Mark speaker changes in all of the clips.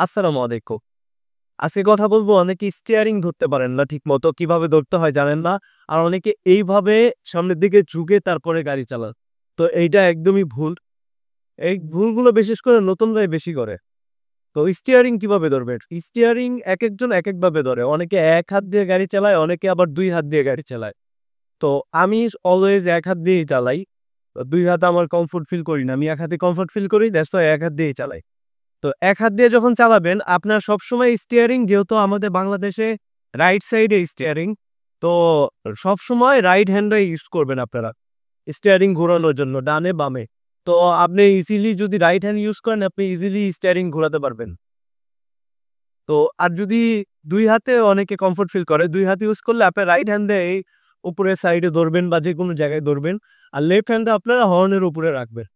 Speaker 1: আসসালামু আলাইকুম। আজকে কথা বলবো অনেকে স্টিয়ারিং ধরতে পারেন না ঠিকমতো। কিভাবে ধরতে হয় জানেন না। আর অনেকে এইভাবে সামনের দিকে ঝুঁকে তারপরে গাড়ি চালান। তো এইটা একদমই ভুল। এই ভুলগুলো বিশেষ করে নতুনরাই বেশি করে। তো স্টিয়ারিং কিভাবে ধরবেন? স্টিয়ারিং একেকজন একেকভাবে ধরে। অনেকে ১ হাত দিয়ে গাড়ি চালায়, অনেকে আবার ২ হাত দিয়ে গাড়ি চালায়। তো আমি অলওয়েজ ১ হাত দিয়েই চালাই। ২ হাত আমার কমফোর্ট ফিল করি না। আমি ১ হাতে কমফোর্ট ফিল করি, দ্যাটস ওয়াই ১ হাত দিয়েই চালাই। তো এক হাত দিয়ে যখন চালাবেন, আপনার সবসময় স্টিয়ারিং যেহেতু আমাদের বাংলাদেশে রাইট সাইডে স্টিয়ারিং, তো সবসময় রাইট হ্যান্ডটাই ইউজ করবেন আপনারা। স্টিয়ারিং ঘোরানোর জন্য ডানে বামে। তো আপনি ইজিলি যদি রাইট হ্যান্ড ইউজ করেন, আপনি ইজিলি স্টিয়ারিং ঘোরাতে পারবেন। তো আর যদি ২ হাতে অনেকে কমফোর্ট ফিল করে, ২ হাত ইউজ করলে আপনার রাইট হ্যান্ডে এই উপরের সাইডে ধরবেন বা যেকোনো জায়গায় ধরবেন। আর লেফট হ্যান্ডটা আপনারা হর্নের উপরে রাখবেন।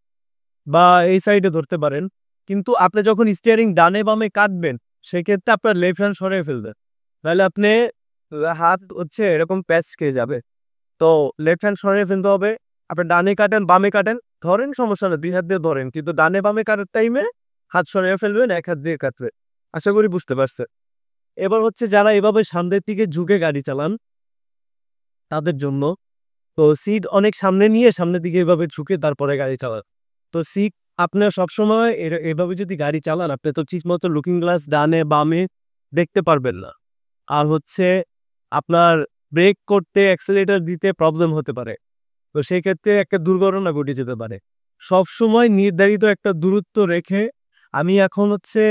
Speaker 1: বা এই সাইডে ধরতে পারেন। কিন্তু আপনি যখন স্টিয়ারিং ডানে বামে কাটবেন, সেক্ষেত্রে আপনার লেফট হ্যান্ড সরিয়ে ফেলবেন। নাহলে আপনি হাত হচ্ছে এরকম প্যাচ খেয়ে যাবে। তো লেফট হ্যান্ড সরিয়ে ফেলতে হবে। আপনি ডানে কাটেন, বামে কাটেন, ধরেন সমস্যা নেই ২ হাত দিয়ে ধরেন। কিন্তু ডানে বামে কাটার টাইমে হাত সরিয়ে ফেলবেন, ১ হাত দিয়ে কাটবে। আশা করি বুঝতে পারছেন। এবার হচ্ছে যারা এভাবে সামনের দিকে ঝুঁকে গাড়ি চালান, তাদের জন্য তো সিট অনেক সামনে নিয়ে সামনের দিকে এভাবে ঝুঁকে তারপরে গাড়ি চালান। তো সিট আপনার সবসময় এভাবে যদি গাড়ি চালান আপনি তো ঠিকমতো লুকিং গ্লাস ডানে বামে দেখতে পারবেন না। আর হচ্ছে আপনার ব্রেক করতে অ্যাক্সেলেরেটর দিতে প্রবলেম হতে পারে। তো সেই ক্ষেত্রে একটা দুর্ঘটনা ঘটে যেতে পারে। সবসময় নির্ধারিত একটা দূরত্ব রেখে আমি এখন হচ্ছে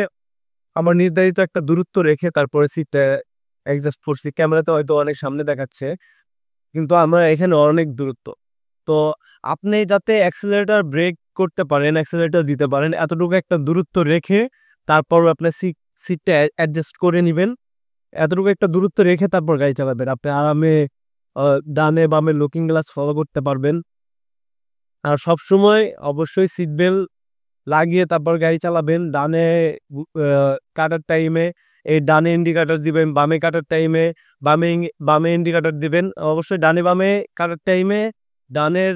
Speaker 1: আমার নির্ধারিত একটা দূরত্ব রেখে তারপরে সিটটা অ্যাডজাস্ট করছি। ক্যামেরাতে হয়তো অনেক সামনে দেখাচ্ছে। কিন্তু আমার এখানে অনেক দূরত্ব। তো আপনি যাতে অ্যাক্সেলারেটর ব্রেক করতে পারেন, অ্যাক্সেলারেটর দিতে পারেন এতটুকু একটা দূরত্ব রেখে তারপর আপনার সিটটা অ্যাডজাস্ট করে নিবেন। এতটুকু একটা দূরত্ব রেখে তারপর গাড়ি চালাবেন। আপনি আরামে আ ডানে বামে লুকিং গ্লাস ফলো করতে পারবেন। আর সবসময় অবশ্যই সিট বেল্ট লাগিয়ে তারপর গাড়ি চালাবেন। ডানে কাটার টাইমে এই ডানে ইন্ডিকেটর দিবেন, বামে কাটার টাইমে বামে ইন্ডিকেটর দিবেন। অবশ্যই ডানে বামে কাটার টাইমে ডানের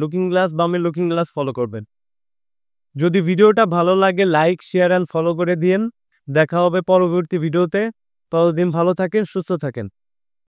Speaker 1: লুকিং গ্লাস, বামের লুকিং গ্লাস ফলো করবেন। যদি ভিডিওটা ভালো লাগে লাইক, শেয়ার অ্যান্ড ফলো করে দিয়েন। দেখা হবে পরবর্তী ভিডিওতে। ততদিন ভালো থাকেন, সুস্থ থাকেন।